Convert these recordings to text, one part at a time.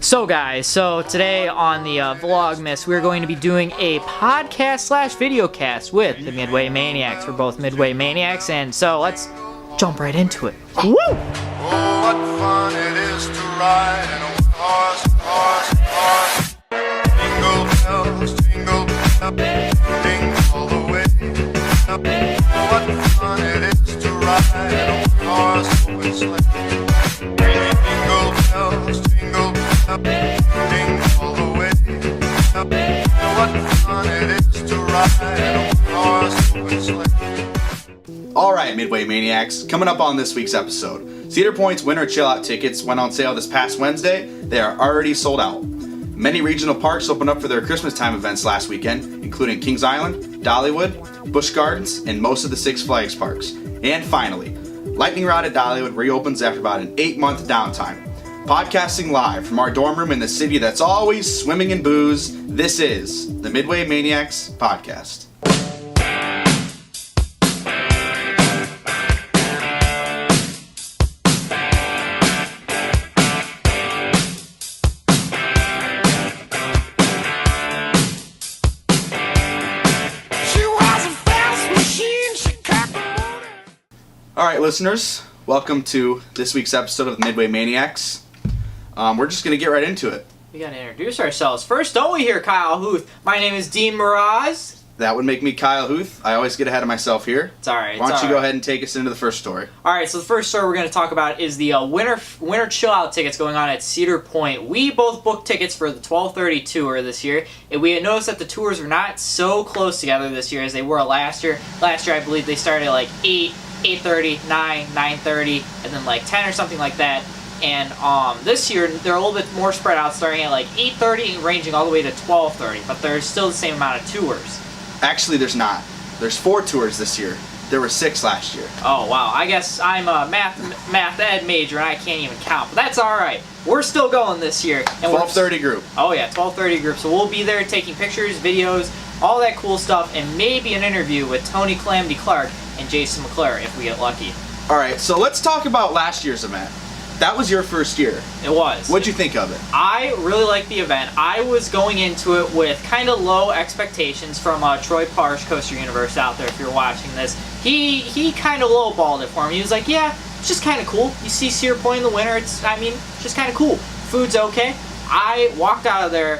So guys, today on the VLOGMAS, we're going to be doing a podcast slash videocast with the Midway Maniacs. We're both Midway Maniacs, and so let's jump right into it. Woo! Oh, what fun it is to ride in a horse. Jingle bells, jingle bells, ding all the way. What fun it is to ride in a horse open sleigh. Jingle bells, jingle bells, ding all the way. What fun it is to ride in a horse open sleigh. Alright, Midway Maniacs, coming up on this week's episode. Cedar Point's Winter Chill Out tickets went on sale this past Wednesday. They are already sold out. Many regional parks opened up for their Christmas time events last weekend, including Kings Island, Dollywood, Busch Gardens, and most of the Six Flags parks. And finally, Lightning Rod at Dollywood reopens after about an 8-month downtime. Podcasting live from our dorm room in the city that's always swimming in booze, this is the Midway Maniacs Podcast. Alright listeners, welcome to this week's episode of the Midway Maniacs. We're just going to get right into it. We gotta introduce ourselves. First, don't we hear Kyle Huth? My name is Dean Mraz. That would make me Kyle Huth. I always get ahead of myself here. It's alright. Why don't you go ahead and take us into the first story? Alright, so the first story we're going to talk about is the winter chill out tickets going on at Cedar Point. We both booked tickets for the 12:30 tour this year, and we had noticed that the tours were not so close together this year as they were last year. Last year, I believe they started at like 8, 8:30, 9, 9:30, and then like 10 or something like that. And this year, they're a little bit more spread out, starting at like 8:30 and ranging all the way to 12:30, but there's still the same amount of tours. Actually, there's not. There's 4 tours this year. There were 6 last year. Oh, wow. I guess I'm a math ed major, and I can't even count, but that's alright. We're still going this year. And 12:30 group. Oh, yeah, 12:30 group. So we'll be there taking pictures, videos, all that cool stuff, and maybe an interview with Tony Calamity Clark and Jason McClure if we get lucky. Alright, so let's talk about last year's event. That was your first year. It was. What'd you think of it? I really liked the event. I was going into it with kind of low expectations from Troy Parsh, Coaster Universe out there if you're watching this. He kind of lowballed it for me. He was like, yeah, it's just kind of cool. You see Cedar Point in the winter, it's just kind of cool. Food's okay. I walked out of there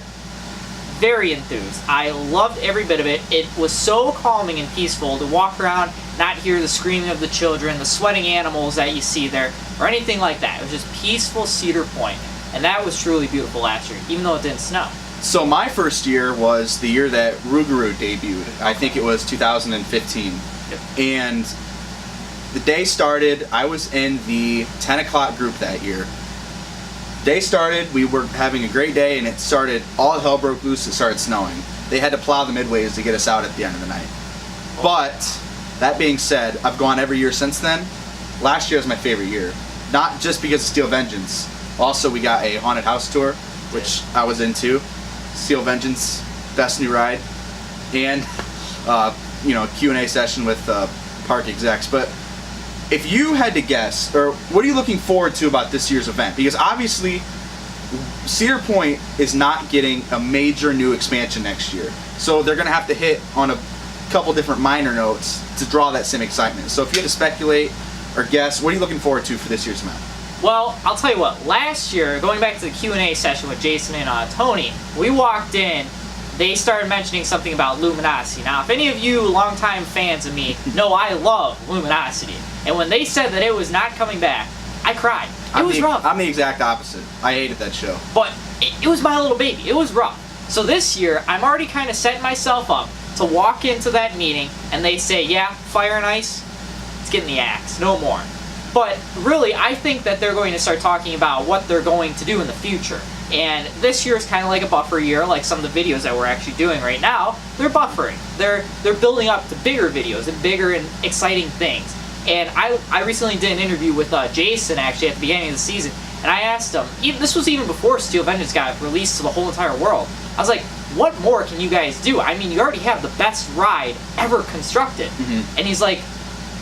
very enthused. I loved every bit of it. It was so calming and peaceful to walk around, not hear the screaming of the children, the sweating animals that you see there, or anything like that. It was just peaceful Cedar Point, and that was truly beautiful last year, even though it didn't snow. So my first year was the year that Rougarou debuted. I think it was 2015. Yep. And the day started, I was in the 10 o'clock group that year. Day started, we were having a great day, and it started, all hell broke loose, it started snowing. They had to plow the midways to get us out at the end of the night. But, that being said, I've gone every year since then. Last year was my favorite year. Not just because of Steel Vengeance. Also, we got a haunted house tour, which I was into. Steel Vengeance, best new ride. And, Q&A session with park execs. But if you had to guess, or what are you looking forward to about this year's event? Because obviously, Cedar Point is not getting a major new expansion next year. So they're going to have to hit on a couple different minor notes to draw that same excitement. So if you had to speculate or guess, what are you looking forward to for this year's event? Well, I'll tell you what, last year, going back to the Q&A session with Jason and Tony, we walked in, they started mentioning something about Luminosity. Now, if any of you longtime fans of me know I love Luminosity, and when they said that it was not coming back, I cried. It was rough. I'm the exact opposite. I hated that show. But it was my little baby. It was rough. So this year, I'm already kind of setting myself up to walk into that meeting, and they say, yeah, Fire and Ice, it's getting the axe, no more. But really, I think that they're going to start talking about what they're going to do in the future. And this year is kind of like a buffer year, like some of the videos that we're actually doing right now. They're buffering. They're building up to bigger videos and bigger and exciting things. And I recently did an interview with Jason, actually, at the beginning of the season, and I asked him, this was even before Steel Vengeance got released to the whole entire world, I was like, what more can you guys do? I mean, you already have the best ride ever constructed. Mm-hmm. And he's like,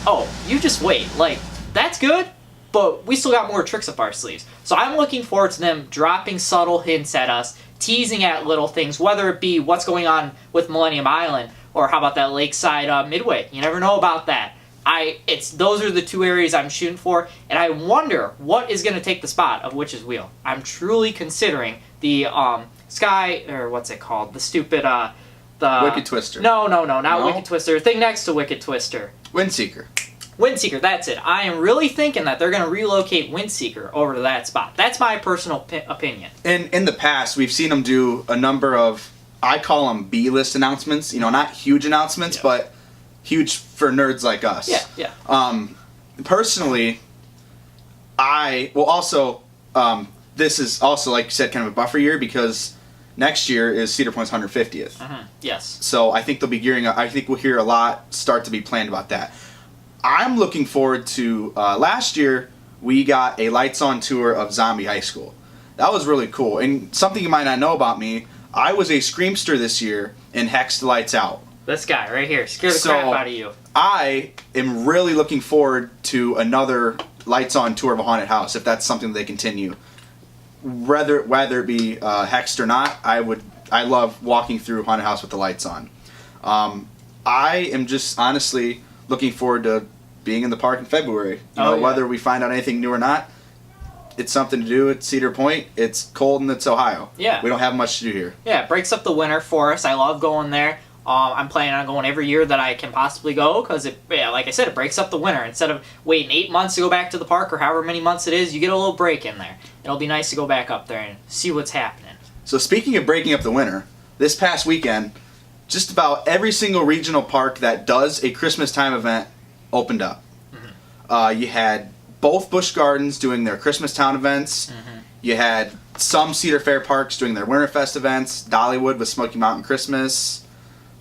oh, you just wait. Like, that's good? but we still got more tricks up our sleeves. So I'm looking forward to them dropping subtle hints at us, teasing at little things, whether it be what's going on with Millennium Island, or how about that Lakeside Midway. You never know about that. Those are the two areas I'm shooting for, and I wonder what is going to take the spot of Witch's Wheel. I'm truly considering the Sky, or what's it called? The stupid, the... Wicked Twister. No, not Wicked Twister. Thing next to Wicked Twister. Windseeker. Windseeker, that's it. I am really thinking that they're going to relocate Windseeker over to that spot. That's my personal opinion. In the past, we've seen them do a number of, I call them B-list announcements. You know, not huge announcements, but huge for nerds like us. Yeah. Personally, this is also, like you said, kind of a buffer year because next year is Cedar Point's 150th. Mm-hmm. Yes. So I think they'll be gearing up. I think we'll hear a lot start to be planned about that. I'm looking forward to, last year, we got a lights on tour of Zombie High School. That was really cool. And something you might not know about me, I was a Screamster this year and hexed Lights Out. This guy right here, scared the crap out of you. I am really looking forward to another lights on tour of a haunted house, if that's something that they continue. Whether it be hexed or not, I love walking through haunted house with the lights on. I am just honestly looking forward to being in the park in February. Whether we find out anything new or not, it's something to do at Cedar Point. It's cold and it's Ohio. Yeah. We don't have much to do here. Yeah, it breaks up the winter for us. I love going there. I'm planning on going every year that I can possibly go because, like I said, it breaks up the winter. Instead of waiting 8 months to go back to the park or however many months it is, you get a little break in there. It'll be nice to go back up there and see what's happening. So speaking of breaking up the winter, this past weekend, just about every single regional park that does a Christmas time event opened up. Mm-hmm. You had both Busch Gardens doing their Christmas Town events. Mm-hmm. You had some Cedar Fair parks doing their Winterfest events. Dollywood with Smoky Mountain Christmas.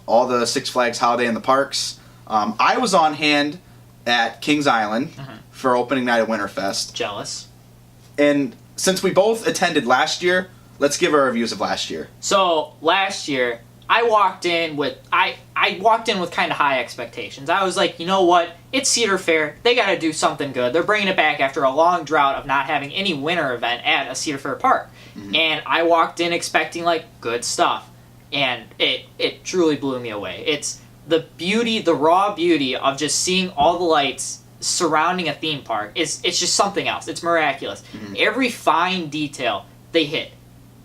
All the Six Flags Holiday in the parks. I was on hand at Kings Island for opening night of Winterfest. Jealous. And since we both attended last year, let's give our reviews of last year. So last year, I walked in with kind of high expectations. I was like, you know what? It's Cedar Fair. They got to do something good. They're bringing it back after a long drought of not having any winter event at a Cedar Fair park. Mm-hmm. And I walked in expecting like good stuff. And it truly blew me away. It's the beauty, the raw beauty of just seeing all the lights surrounding a theme park. It's just something else. It's miraculous. Mm-hmm. Every fine detail they hit.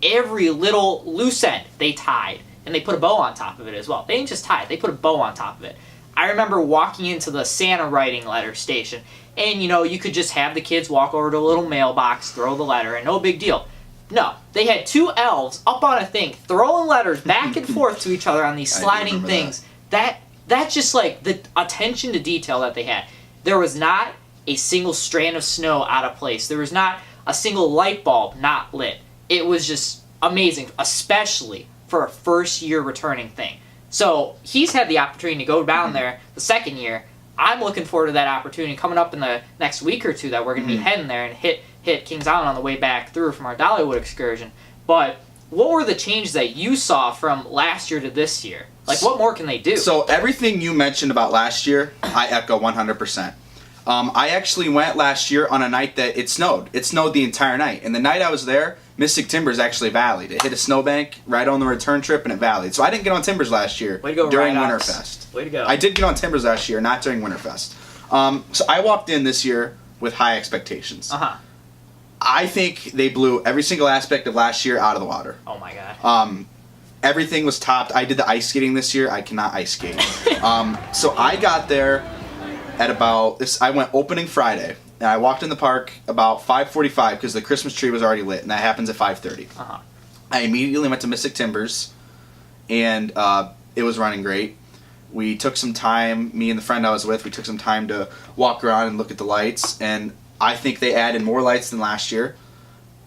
Every little loose end they tied. And they put a bow on top of it as well. They didn't just tie it. They put a bow on top of it. I remember walking into the Santa writing letter station. And, you could just have the kids walk over to a little mailbox, throw the letter, and no big deal. No, they had two elves up on a thing, throwing letters back and forth to each other on these sliding things. That's just like the attention to detail that they had. There was not a single strand of snow out of place. There was not a single light bulb not lit. It was just amazing, especially for a first-year returning thing. So he's had the opportunity to go down there the second year. I'm looking forward to that opportunity coming up in the next week or two that we're going to be heading there and hit Kings Island on the way back through from our Dollywood excursion. But what were the changes that you saw from last year to this year? Like, what more can they do? So everything you mentioned about last year, I echo 100%. I actually went last year on a night that it snowed. It snowed the entire night. And the night I was there, Mystic Timbers actually valleyed. It hit a snowbank right on the return trip and it valleyed. So I didn't get on Timbers last year during Winterfest. Way to go. I did get on Timbers last year, not during Winterfest. So I walked in this year with high expectations. I think they blew every single aspect of last year out of the water. Oh my god. Everything was topped. I did the ice skating this year. I cannot ice skate. So I got there at about this. I went opening Friday, and I walked in the park about 5:45 because the Christmas tree was already lit, and that happens at 5:30. I immediately went to Mystic Timbers, and it was running great. We took some time. Me and the friend I was with, we took some time to walk around and look at the lights, and I think they added more lights than last year.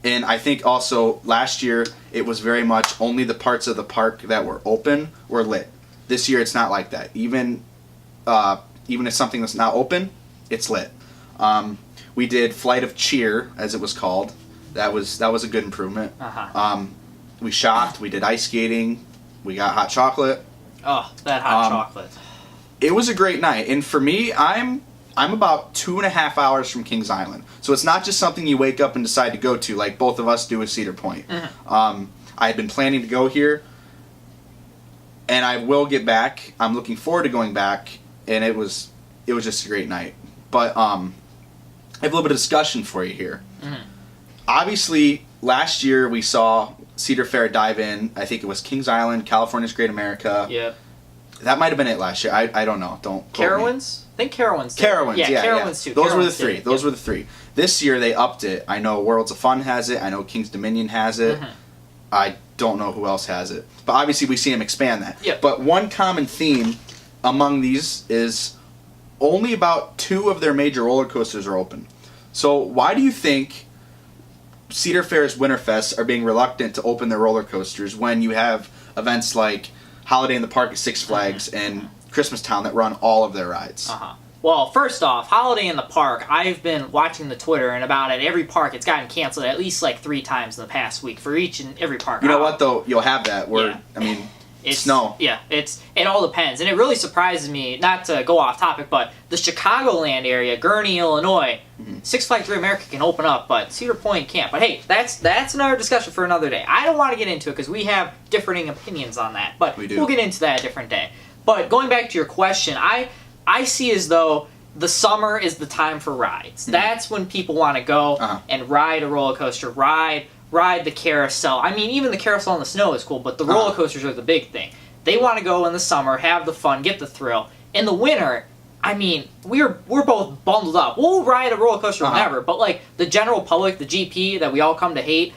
And I think also last year it was very much only the parts of the park that were open were lit. This year it's not like that. Even if something that's not open, it's lit. We did Flight of Cheer, as it was called. That was a good improvement. We shopped. We did ice skating. We got hot chocolate. Oh, that hot chocolate. It was a great night, and for me, I'm I'm about 2.5 hours from Kings Island. So it's not just something you wake up and decide to go to like both of us do with Cedar Point. I had been planning to go here, and I will get back. I'm looking forward to going back, and it was just a great night. But I have a little bit of discussion for you here. Obviously, last year we saw Cedar Fair dive in. I think it was Kings Island, California's Great America. Yeah. That might have been it last year. I don't know. Don't quote me. Carowinds? I think Carowinds. Carowinds, yeah. Carowinds too. Those were the Carowinds three. did. Those were the three. This year they upped it. I know Worlds of Fun has it. I know King's Dominion has it. I don't know who else has it. But obviously we see them expand that. Yep. But one common theme among these is only about 2 of their major roller coasters are open. So why do you think Cedar Fair's Winterfest are being reluctant to open their roller coasters when you have events like Holiday in the Park at Six Flags and Christmas Town that run all of their rides? Well, first off, Holiday in the Park, I've been watching the Twitter, and about at every park it's gotten canceled at least like 3 times in the past week for each and every park. You know what, though? You'll have that where, Yeah. I mean, It's, snow. Yeah, it all depends. And it really surprises me, not to go off topic, but the Chicagoland area, Gurnee, Illinois, Six Flags Great America can open up, but Cedar Point can't. But hey, that's another discussion for another day. I don't want to get into it because we have differing opinions on that, but We do. we'll get into that a different day. But going back to your question, I see as though the summer is the time for rides. That's when people want to go and ride a roller coaster, ride the carousel. I mean, even the carousel in the snow is cool, but the roller coasters are the big thing. They want to go in the summer, have the fun, get the thrill. In the winter, I mean, we're both bundled up. We'll ride a roller coaster whenever, but like the general public, the GP that we all come to hate,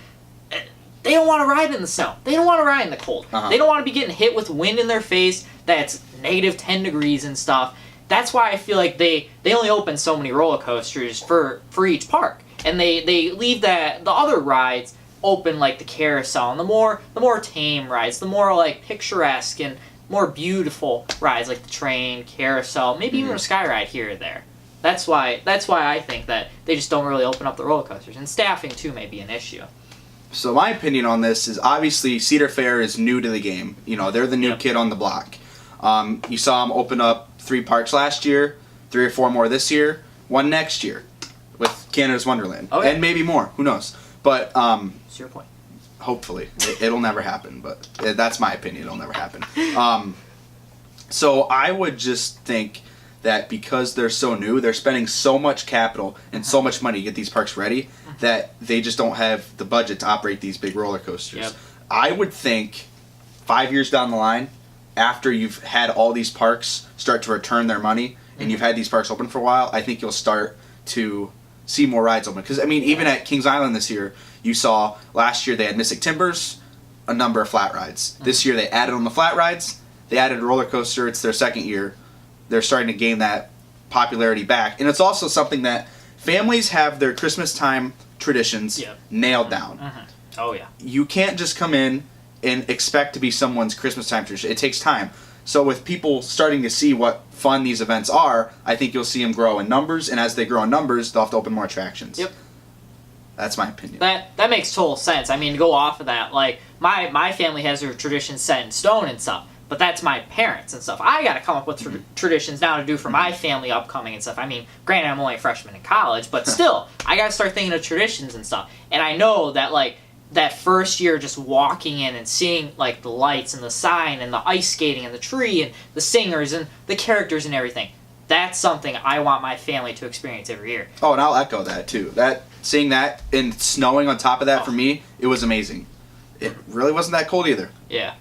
they don't want to ride in the snow. They don't want to ride in the cold. They don't want to be getting hit with wind in their face that's negative 10 degrees and stuff. That's why I feel like they only open so many roller coasters for each park. And they leave the other rides open, like the carousel and the more tame rides, the more like picturesque and more beautiful rides like the train, carousel, maybe even a sky ride here or there. That's why I think that they just don't really open up the roller coasters, and staffing too may be an issue. So my opinion on this is obviously Cedar Fair is new to the game. You know, they're the new kid on the block. You saw them open up 3 parks last year, 3 or 4 more this year, 1 next year with Canada's Wonderland, and maybe more. Who knows? But That's your point. hopefully it'll never happen. But that's my opinion. It'll never happen. So I would just think that because they're so new, they're spending so much capital and so much money to get these parks ready that they just don't have the budget to operate these big roller coasters. Yep. I would think 5 years down the line, after you've had all these parks start to return their money and you've had these parks open for a while, I think you'll start to see more rides open. Because, I mean, even at Kings Island this year, you saw last year they had Mystic Timbers, a number of flat rides. This year they added on the flat rides, they added a roller coaster. It's their second year. They're starting to gain that popularity back. And it's also something that families have their Christmas time traditions nailed down. Oh, yeah. You can't just come in and expect to be someone's Christmas time tradition. It takes time. So with people starting to see what fun these events are, I think you'll see them grow in numbers, and as they grow in numbers, they'll have to open more attractions. Yep. That's my opinion. That makes total sense. I mean, to go off of that, like, my family has their traditions set in stone and stuff, but that's my parents and stuff. I gotta come up with traditions now to do for my family upcoming and stuff. I mean, granted, I'm only a freshman in college, but still, I gotta start thinking of traditions and stuff. And I know that, like, that first year just walking in and seeing like the lights and the sign and the ice skating and the tree and the singers and the characters and everything, that's something I want my family to experience every year. Oh, and I'll echo that too. Seeing that and snowing on top of that, for me, it was amazing. It really wasn't that cold either. Yeah.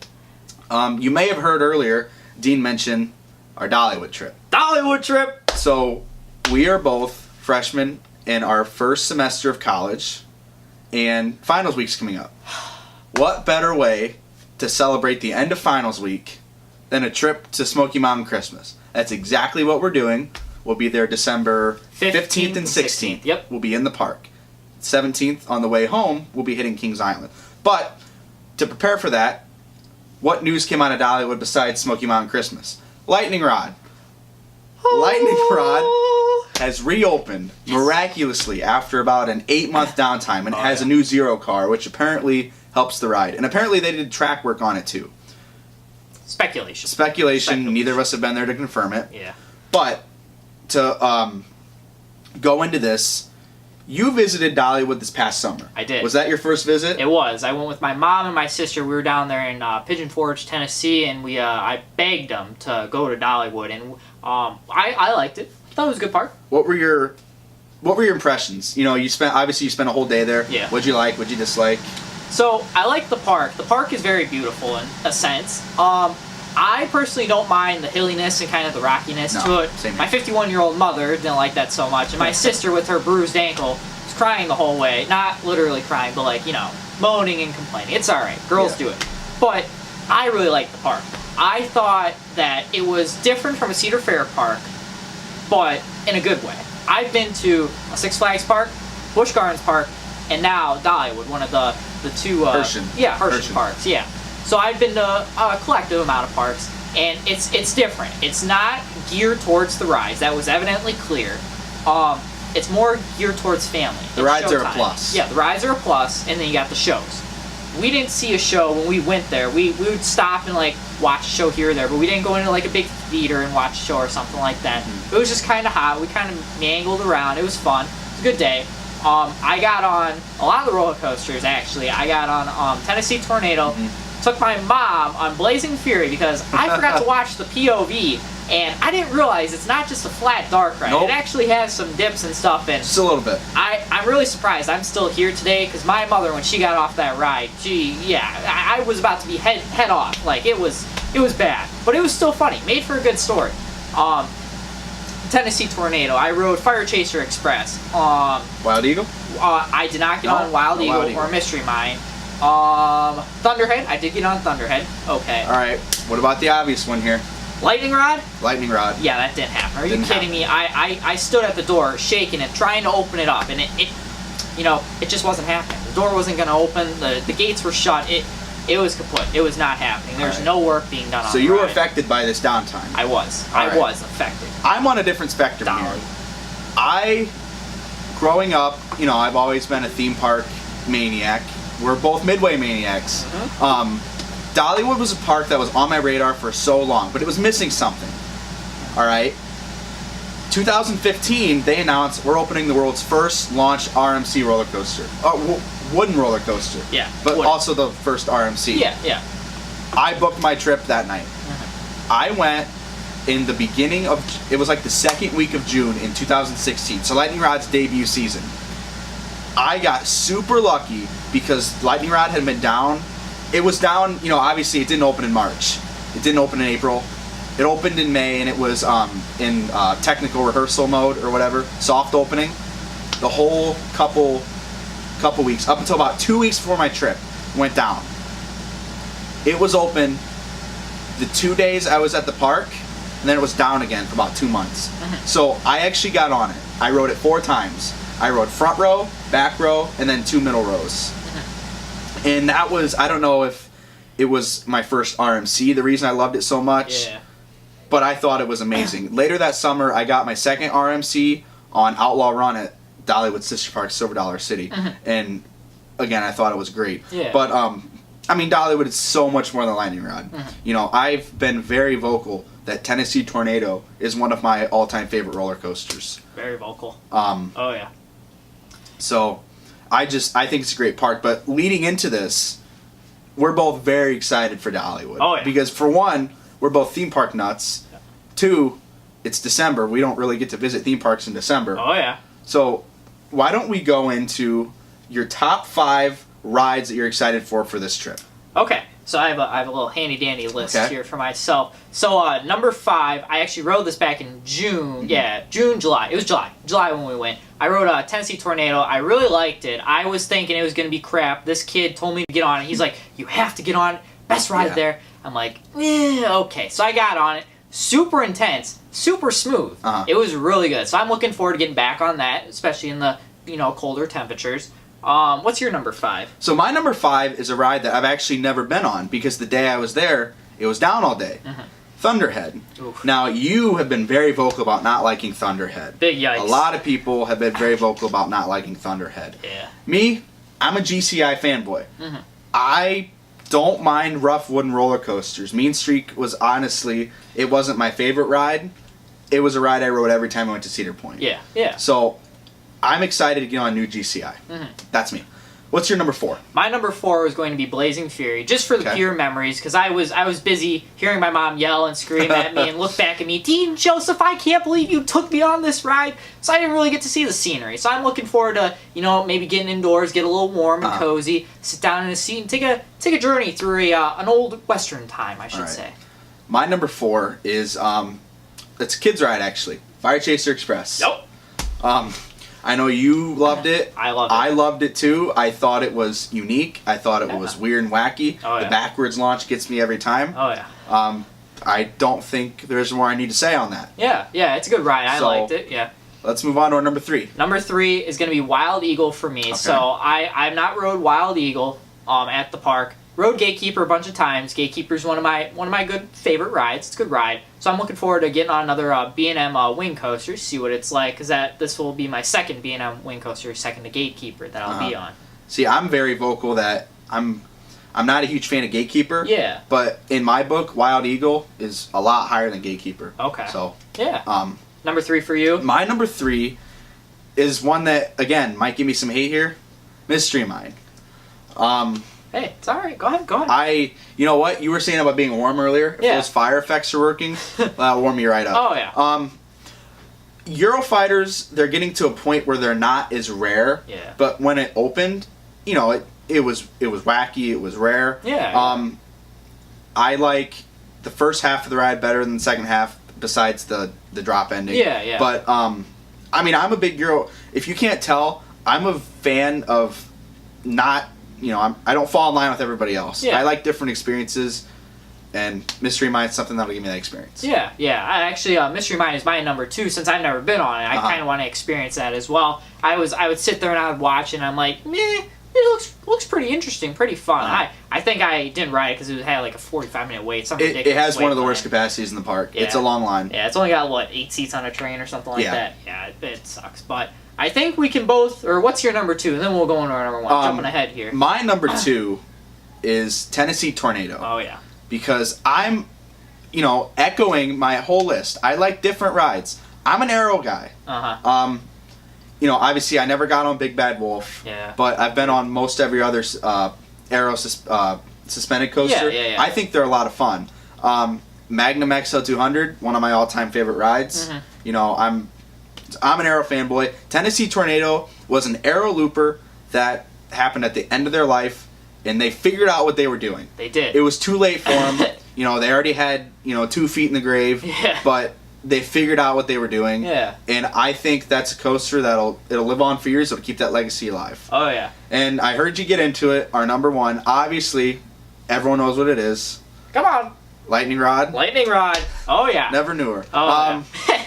You may have heard earlier Dean mention our Dollywood trip. Dollywood trip! So we are both freshmen in our first semester of college, and finals week's coming up. What better way to celebrate the end of finals week than a trip to Smoky Mountain Christmas? That's exactly what we're doing. We'll be there December 15th and 16th. Yep. We'll be in the park. 17th, on the way home, we'll be hitting Kings Island. But to prepare for that, what news came out of Dollywood besides Smoky Mountain Christmas? Lightning Rod. Lightning Rod has reopened miraculously after about an 8-month downtime, and it has a new Zero car, which apparently helps the ride. And apparently they did track work on it too. Speculation. Speculation. Neither of us have been there to confirm it. Yeah. But to go into this, you visited Dollywood this past summer. I did. Was that your first visit? It was. I went with my mom and my sister. We were down there in Pigeon Forge, Tennessee, and I begged them to go to Dollywood, and I liked it. I thought it was a good park. What were your impressions? You know, you spent a whole day there. Yeah. What'd you like? What'd you dislike? So I like the park. The park is very beautiful in a sense. I personally don't mind the hilliness and kind of the rockiness to it. Same here. My 51-year-old mother didn't like that so much, and my sister with her bruised ankle was crying the whole way. Not literally crying, but like, you know, moaning and complaining. It's all right. Girls do it. But I really liked the park. I thought that it was different from a Cedar Fair park, but in a good way. I've been to a Six Flags park, Busch Gardens park, and now Dollywood, one of the two Hershey parks. Yeah. So I've been to a collective amount of parks, and it's different. It's not geared towards the rides. That was evidently clear. It's more geared towards family. The rides are a plus. Yeah, the rides are a plus, and then you got the shows. We didn't see a show when we went there. We would stop and like watch a show here or there, but we didn't go into like a big theater and watch a show or something like that. Mm-hmm. It was just kind of hot. We kind of mangled around. It was fun. It was a good day. I got on a lot of the roller coasters, actually. I got on Tennessee Tornado, took my mom on Blazing Fury because I forgot to watch the POV, and I didn't realize it's not just a flat dark ride. Nope. It actually has some dips and stuff, and Just a little bit. I'm really surprised I'm still here today because my mother, when she got off that ride, I was about to be head off. Like, it was bad, but it was still funny. Made for a good story. Tennessee Tornado. I rode Fire Chaser Express. Wild Eagle? I did not get on Wild Eagle or Mystery Mine. Thunderhead. I did get on Thunderhead. Okay. All right. What about the obvious one here? Lightning Rod? Lightning Rod. Yeah, that didn't happen. Are you kidding me? I stood at the door shaking it, trying to open it up, and it just wasn't happening. The door wasn't going to open. The gates were shut. It was kaput. It was not happening. There's no work being done on So the you were ride. affected by this downtime. I was. All I right. was affected. I'm on a different spectrum here. Growing up, you know, I've always been a theme park maniac. We're both Midway Maniacs. Dollywood was a park that was on my radar for so long, but it was missing something. All right. 2015, they announced we're opening the world's first launch RMC roller coaster. Wooden roller coaster. Yeah. But wooden. also the first RMC. Yeah. I booked my trip that night. I went in the beginning of, it was like the second week of June in 2016. So Lightning Rod's debut season. I got super lucky because Lightning Rod had been down. It was down, you know, obviously it didn't open in March. It didn't open in April. It opened in May, and it was in technical rehearsal mode or whatever, soft opening. The whole couple weeks, up until about 2 weeks before my trip, went down. It was open the 2 days I was at the park, and then it was down again for about 2 months. So I actually got on it. I rode it 4 times. I rode front row, back row, and then 2 middle rows. And that was, I don't know if it was my first RMC, the reason I loved it so much. Yeah. But I thought it was amazing. Later that summer, I got my second RMC on Outlaw Run at Dollywood Sister Park, Silver Dollar City. And again, I thought it was great. Yeah. But, I mean, Dollywood is so much more than Lightning Rod. You know, I've been very vocal that Tennessee Tornado is one of my all-time favorite roller coasters. Very vocal. Oh yeah. So, I think it's a great park. But leading into this, we're both very excited for Dollywood. Oh, yeah. Because for one, we're both theme park nuts. 2, it's December. We don't really get to visit theme parks in December. Oh yeah. So, why don't we go into your top 5 rides that you're excited for this trip? Okay. So I have a little handy dandy list Okay. here for myself. So number 5, I actually rode this back in June. Yeah, June, July. It was July when we went. I rode a Tennessee Tornado. I really liked it. I was thinking it was going to be crap. This kid told me to get on it. He's like, you have to get on it. Best ride there. I'm like, okay. So I got on it. Super intense, super smooth. It was really good. So I'm looking forward to getting back on that, especially in the colder temperatures. What's your number 5? So my number 5 is a ride that I've actually never been on because the day I was there, it was down all day. Thunderhead. Oof. Now, you have been very vocal about not liking Thunderhead. Big yikes. A lot of people have been very vocal about not liking Thunderhead. Yeah. Me, I'm a GCI fanboy. I don't mind rough wooden roller coasters. Mean Streak was honestly, it wasn't my favorite ride, it was a ride I rode every time I went to Cedar Point. Yeah, yeah. So I'm excited to get on a new GCI. That's me. What's your number 4? My number 4 was going to be Blazing Fury, just for the Okay. pure memories, because I was busy hearing my mom yell and scream at me and look back at me, Dean Joseph, I can't believe you took me on this ride. So I didn't really get to see the scenery. So I'm looking forward to, you know, maybe getting indoors, get a little warm and cozy, sit down in a seat and take a journey through an old Western time, I should Alright. say. My number 4 is it's a kids ride actually. Fire Chaser Express. Nope. I know you loved it. I loved it. I loved it too. I thought it was unique. I thought it was weird and wacky. Oh, yeah. The backwards launch gets me every time. Oh, yeah. I don't think there's more I need to say on that. Yeah, yeah, it's a good ride. I So- liked it, yeah. Let's move on to our number 3. Number 3 is going to be Wild Eagle for me. So I've not rode Wild Eagle at the park. Rode Gatekeeper a bunch of times. Gatekeeper's one of my good favorite rides. It's a good ride. So I'm looking forward to getting on another B&M wing coaster, see what it's like, because this will be my second B&M wing coaster, second to Gatekeeper that I'll be on. See, I'm very vocal that I'm not a huge fan of Gatekeeper. Yeah. But in my book, Wild Eagle is a lot higher than Gatekeeper. Okay. So Yeah. Number 3 for you? my number 3 is one that again might give me some hate here. Mystery Mine. Hey, it's all right. Go ahead. You know what? You were saying about being warm earlier. If Yeah. those fire effects are working, that'll warm you right up. Oh, yeah. Eurofighters, they're getting to a point where they're not as rare. Yeah. But when it opened, you know, it was wacky, it was rare. Yeah. I like the first half of the ride better than the second half, besides the drop ending. Yeah, yeah. But I mean, I'm a big Euro. If you can't tell, I'm a fan of not. You know, I don't fall in line with everybody else. Yeah. I like different experiences, and Mystery Mine's something that'll give me that experience. Yeah, yeah. I actually, Mystery Mine is my number 2 since I've never been on it. I kind of want to experience that as well. I would sit there and I would watch, and I'm like, meh, it looks pretty interesting, pretty fun. I think I didn't ride it because it had like a 45-minute wait. Something ridiculous. It has one of the wait worst line. capacities in the park. Yeah. It's a long line. Yeah, it's only got what 8 seats on a train or something like Yeah. that. Yeah, it sucks. But I think we can both. Or what's your number 2? And then we'll go into our number 1. Jumping ahead here. My number 2 is Tennessee Tornado. Oh yeah. Because I'm, you know, echoing my whole list. I like different rides. I'm an Arrow guy. You know, obviously I never got on Big Bad Wolf. Yeah. But I've been on most every other Arrow suspended coaster. Yeah, yeah, yeah. I think they're a lot of fun. Magnum XL 200, one of my all-time favorite rides. You know, I'm an Arrow fanboy. Tennessee Tornado was an Arrow looper that happened at the end of their life, and they figured out what they were doing. They did. It was too late for them. You know, they already had, 2 feet in the grave. Yeah. But they figured out what they were doing. Yeah. And I think that's a coaster it'll live on for years. It'll keep that legacy alive. Oh yeah. And I heard you get into it. Our number 1, obviously, everyone knows what it is. Come on. Lightning Rod. Lightning Rod. Oh yeah. Never knew her. Oh yeah.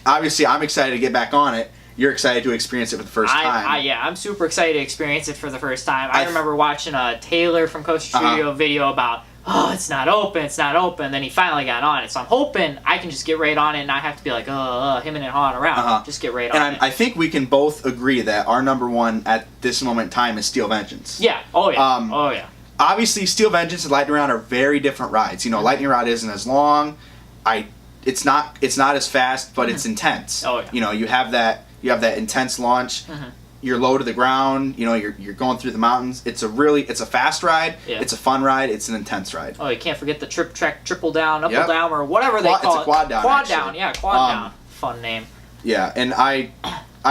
Obviously, I'm excited to get back on it. You're excited to experience it for the first time. Yeah, I'm super excited to experience it for the first time. I remember watching a Taylor from Coaster Studio video about, it's not open. Then he finally got on it. So I'm hoping I can just get right on it and not have to be like, him and it hawing around. Just get right on it. I think we can both agree that our number 1 at this moment in time is Steel Vengeance. Yeah. Oh yeah. Oh yeah. Obviously, Steel Vengeance and Lightning Rod are very different rides. You know, Lightning Rod isn't as long. It's not as fast, but it's intense. Oh yeah. You know, you have that intense launch. You're low to the ground. You know, you're going through the mountains. It's a fast ride. Yeah. It's a fun ride. It's an intense ride. Oh, you can't forget the trip track, triple down, up Yep. down, or whatever they call it. It's a quad down. Quad actually. down. Yeah, quad down. Fun name. Yeah, and I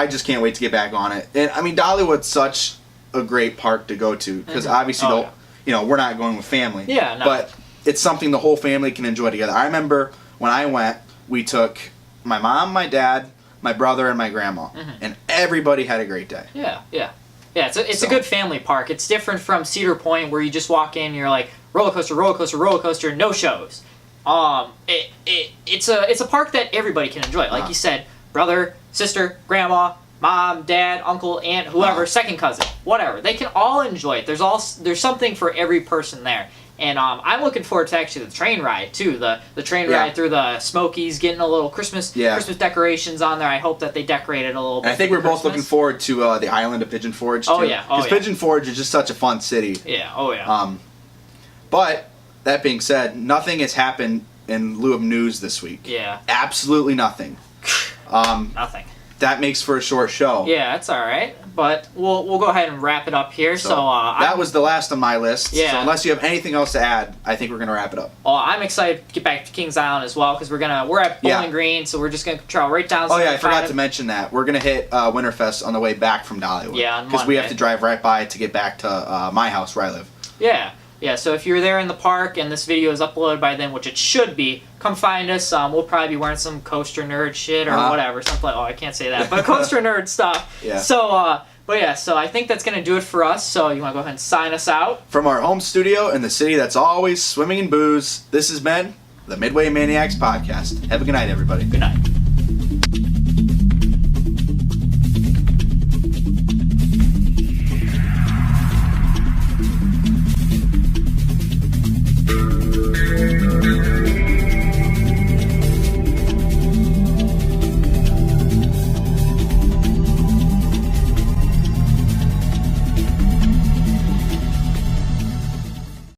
just can't wait to get back on it. And I mean, Dollywood's such a great park to go to because obviously, we're not going with family. Yeah, no. But it's something the whole family can enjoy together. I remember when I went, we took my mom, my dad, my brother, and my grandma, and everybody had a great day. Yeah, yeah. Yeah, it's a good family park. It's different from Cedar Point where you just walk in and you're like, roller coaster, roller coaster, roller coaster, no shows. It's a park that everybody can enjoy. Like you said, brother, sister, grandma, mom, dad, uncle, aunt, whoever, second cousin, whatever. They can all enjoy it. There's something for every person there. And I'm looking forward to actually the train ride too. The train ride through the Smokies, getting a little Christmas decorations on there. I hope that they decorate it a little bit. And I think we're both looking forward to the island of Pigeon Forge too. Oh yeah, because Pigeon Forge is just such a fun city. Yeah, oh yeah. But that being said, nothing has happened in lieu of news this week? Yeah. Absolutely nothing. Nothing. That makes for a short show. Yeah, it's all right. But we'll go ahead and wrap it up here. So that was the last on my list. Yeah. So unless you have anything else to add, I think we're gonna wrap it up. Well, I'm excited to get back to Kings Island as well because we're at Bowling Green, so we're just gonna travel right down. Oh yeah, I forgot to mention that we're gonna hit Winterfest on the way back from Dollywood. Yeah, on because we have Monday. to drive right by to get back to my house where I live. Yeah. Yeah, so if you're there in the park and this video is uploaded by then, which it should be, come find us. We'll probably be wearing some Coaster Nerd shit or whatever. Something like, I can't say that, but Coaster Nerd stuff. Yeah. So, so I think that's going to do it for us. So you want to go ahead and sign us out? From our home studio in the city that's always swimming in booze, this has been the Midway Maniacs podcast. Have a good night, everybody. Good night.